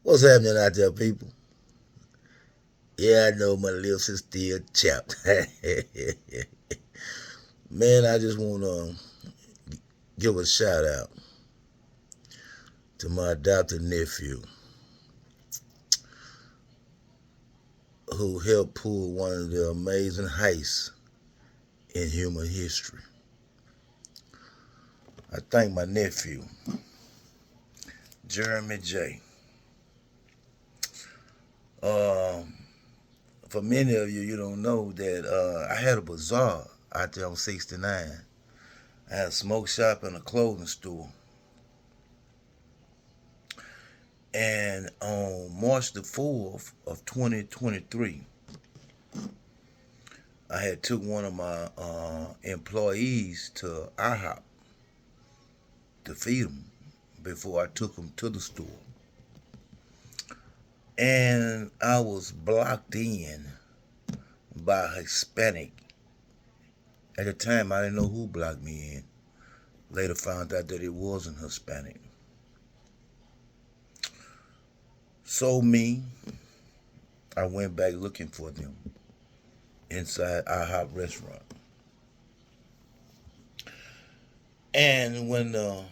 What's happening out there, people? Yeah, I know my lips is still chapped. Man, I just want to give a shout out to my adopted nephew who helped pull one of the amazing heists in human history. I thank my nephew, Jeremy J. Um, for many of you, you don't know that I had a bazaar out there on 69. I had a smoke shop and a clothing store. And on March the 4th of 2023, I had took one of my employees to IHOP to feed him before I took him to the store. And I was blocked in by a Hispanic. At the time, I didn't know who blocked me in. Later found out that it wasn't Hispanic. So I went back looking for them inside IHOP restaurant. And when the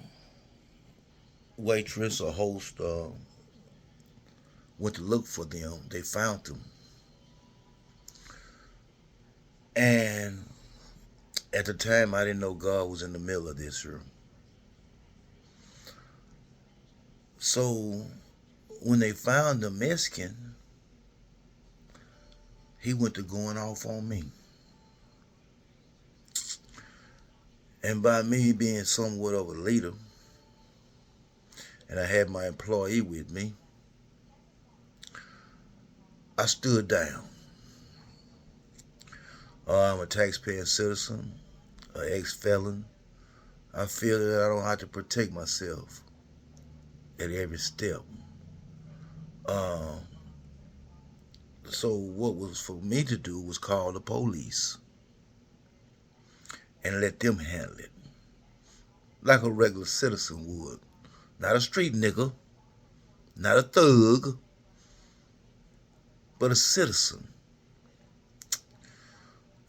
waitress or host went to look for them, they found them. And at the time, I didn't know God was in the middle of this room. So when they found the Mexican, he went to going off on me. And by me being somewhat of a leader, and I had my employee with me, I stood down. I'm a taxpaying citizen, an ex-felon. I feel that I don't have to protect myself at every step. Uh, so what was for me to do was call the police and let them handle it, like a regular citizen would. Not a street nigga, not a thug, but a citizen.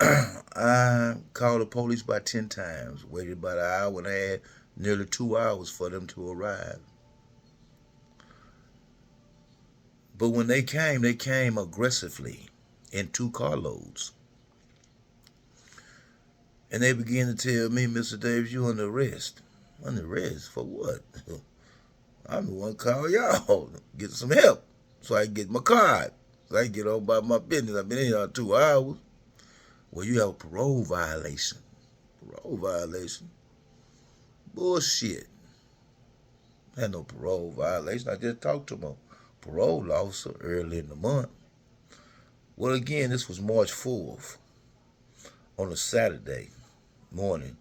I called the police about 10 times, waited about an hour and had nearly 2 hours for them to arrive. But when they came aggressively in 2 carloads. And they began to tell me, Mr. Davis, you under arrest. Under arrest? For what? I'm the one call y'all. Get some help so I can get my card. So I can get on about my business. I've been in here 2 hours. Well, you have a parole violation. Parole violation? Bullshit. I had no parole violation. I just talked to my parole officer early in the month. Well, again, this was March 4th on a Saturday morning.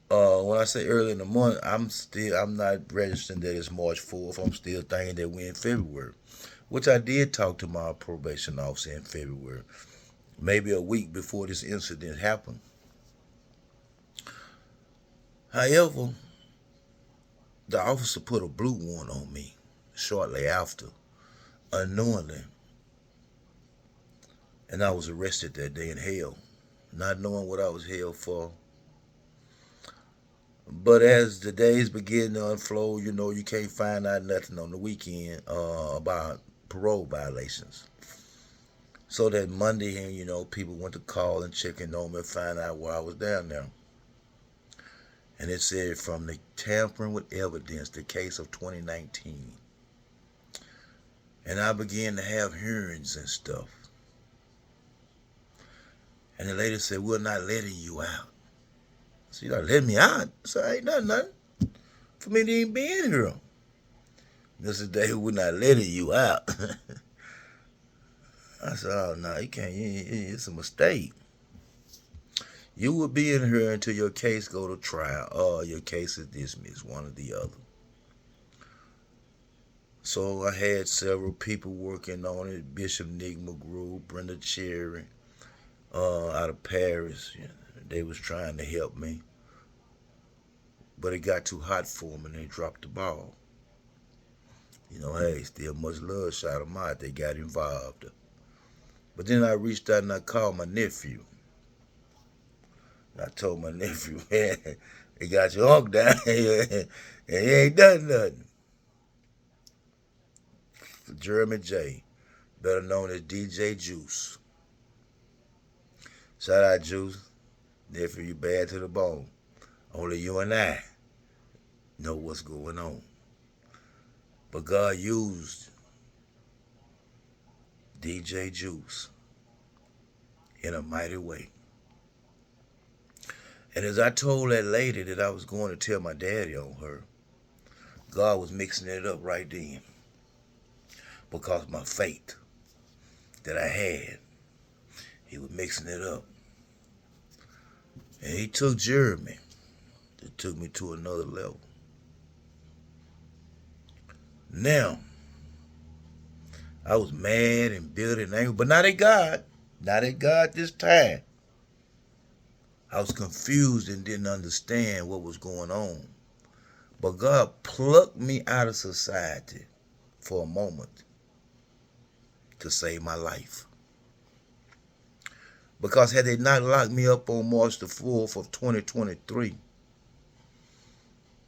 When I say early in the month, I'm not registering that it's March 4th. I'm still thinking that we're in February, which I did talk to my probation officer in February, maybe a week before this incident happened. However, the officer put a blue warrant on me shortly after, unknowingly, and I was arrested that day and held, not knowing what I was held for. But as the days begin to unfold, you can't find out nothing on the weekend about parole violations. So that Monday, people went to call and check in on me and find out why I was down there. And it said from the tampering with evidence, the case of 2019. And I began to have hearings and stuff. And the lady said, we're not letting you out. So you're not letting me out? So ain't nothing for me to even be in here. Mr. Day, we're not letting you out. I said, oh, no, you can't. It's a mistake. You will be in here until your case go to trial or your case is dismissed, one or the other. So I had several people working on it. Bishop Nick McGrew, Brenda Cherry, out of Paris. They was trying to help me. But it got too hot for them and they dropped the ball. Hey, still much love shot them out. They got involved. But then I reached out and I called my nephew. I told my nephew, man, they got your uncle down here and he ain't done nothing. Jeremy J, better known as DJ Juice. Shout out Juice. Nephew, you bad to the bone. Only you and I know what's going on. But God used DJ Juice in a mighty way. And as I told that lady that I was going to tell my daddy on her, God was mixing it up right then. Because my faith that I had, he was mixing it up. And he took Jeremy. It took me to another level. Now, I was mad and bitter and angry, but not at God. Not at God this time. I was confused and didn't understand what was going on. But God plucked me out of society for a moment to save my life. Because had they not locked me up on March the 4th of 2023,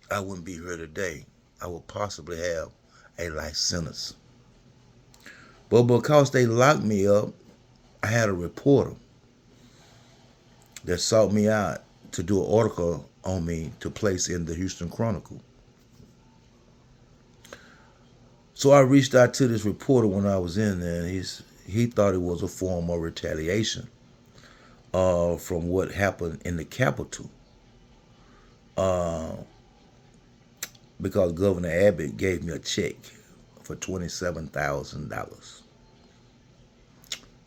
I wouldn't be here today. I would possibly have a life sentence. But because they locked me up, I had a reporter that sought me out to do an article on me to place in the Houston Chronicle. So I reached out to this reporter when I was in there, and he thought it was a form of retaliation from what happened in the Capitol. Because Governor Abbott gave me a check for $27,000.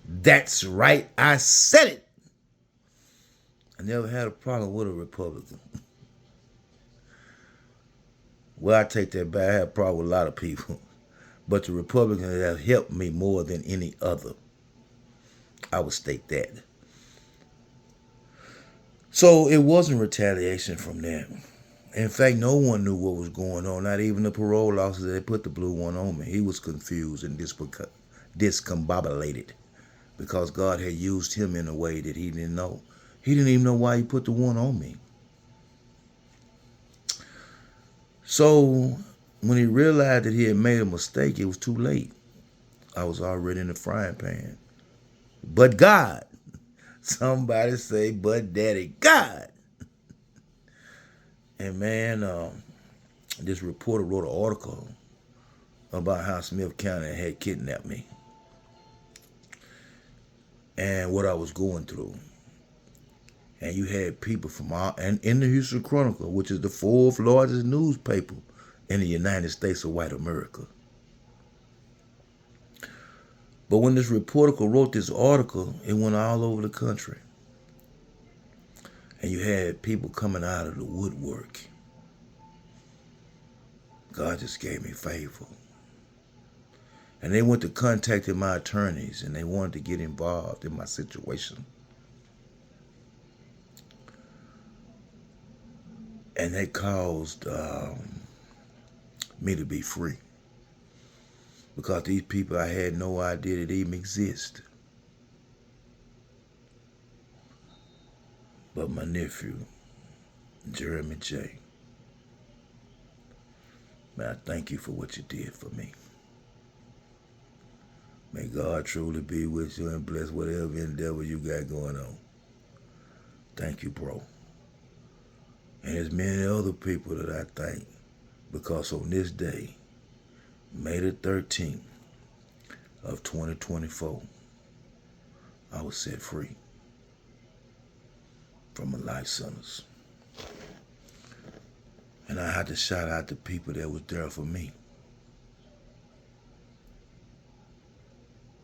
That's right, I said it. I never had a problem with a Republican. Well, I take that back. I had a problem with a lot of people. But the Republicans have helped me more than any other. I would state that. So it wasn't retaliation from them. In fact, no one knew what was going on. Not even the parole officer that put the blue one on me. He was confused and discombobulated because God had used him in a way that he didn't know. He didn't even know why he put the one on me. So when he realized that he had made a mistake, it was too late. I was already in the frying pan. But God. Somebody say, but daddy, God. And man, this reporter wrote an article about how Smith County had kidnapped me and what I was going through. And you had people from and in the Houston Chronicle, which is the fourth largest newspaper in the United States of white America. But when this reporter wrote this article, it went all over the country. And you had people coming out of the woodwork. God just gave me favor. And they went to contacting my attorneys and they wanted to get involved in my situation. And they caused me to be free. Because these people, I had no idea that even exist. But my nephew, Jeremy J. Man, I thank you for what you did for me. May God truly be with you and bless whatever endeavor you got going on. Thank you, bro. And there's many other people that I thank because on this day, May the 13th of 2024, I was set free from a life sentence. And I had to shout out the people that was there for me.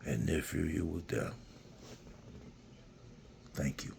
And nephew, you was there. Thank you.